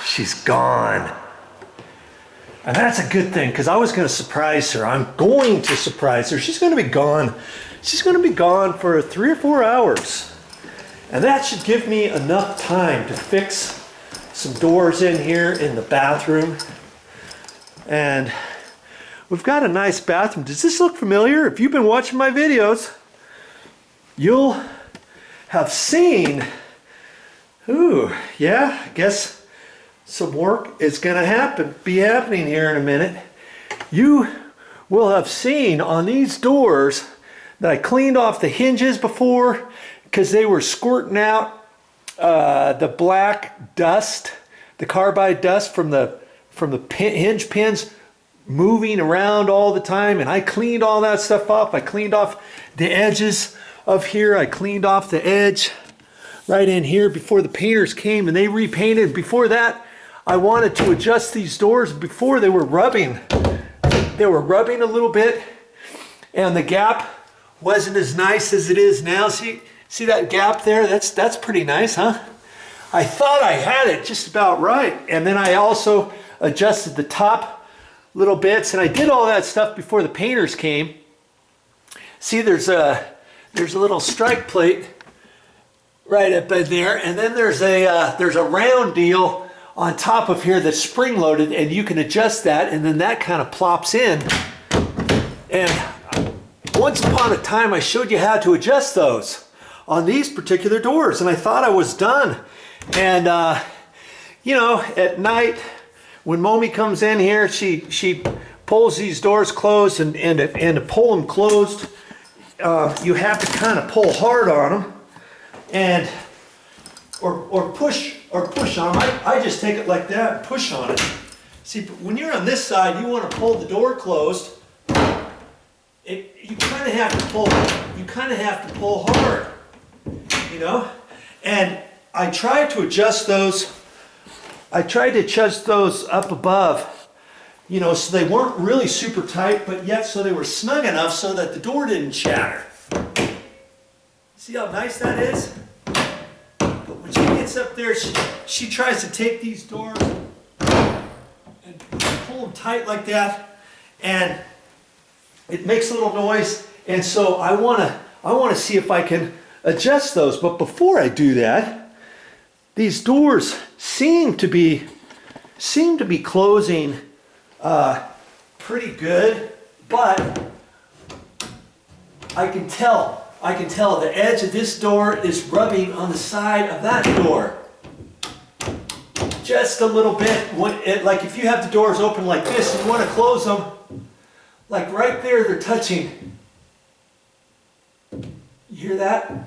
She's gone. And that's a good thing, because I was going to surprise her. I'm going to surprise her. She's going to be gone. She's going to be gone for 3 or 4 hours. And that should give me enough time to fix some doors in here in the bathroom. And we've got a nice bathroom. Does this look familiar? If you've been watching my videos, you'll have seen, yeah, I guess some work is going to be happening here in a minute. You will have seen on these doors that I cleaned off the hinges before because they were squirting out the black dust, the carbide dust from the hinge pins moving around all the time, and I cleaned all that stuff off. I cleaned off the edges of here. I cleaned off the edge right in here before the painters came and they repainted. Before that, I wanted to adjust these doors. Before they were rubbing. They were rubbing a little bit, and the gap wasn't as nice as it is now. See that gap there? That's pretty nice, huh? I thought I had it just about right. And then I also adjusted the top little bits, and I did all that stuff before the painters came. See, there's a little strike plate right up in there, and then there's a round deal on top of here that's spring loaded, and you can adjust that, and then that kind of plops in. And once upon a time I showed you how to adjust those on these particular doors, and I thought I was done. And you know, at night when Momi comes in here, she pulls these doors closed, and to pull them closed, you have to kind of pull hard on them, and or push on them. I just take it like that and push on it. See, when you're on this side, you want to pull the door closed. You kind of have to pull. You kind of have to pull hard, you know. And I tried to adjust those. I tried to adjust those up above, you know, so they weren't really super tight, but yet so they were snug enough so that the door didn't shatter. See how nice that is? But when she gets up there, she tries to take these doors and pull them tight like that, and it makes a little noise. And so I want to see if I can adjust those. But before I do that, these doors seem to be closing pretty good, but I can tell the edge of this door is rubbing on the side of that door. Just a little bit. Like if you have the doors open like this and you want to close them, like right there they're touching. You hear that?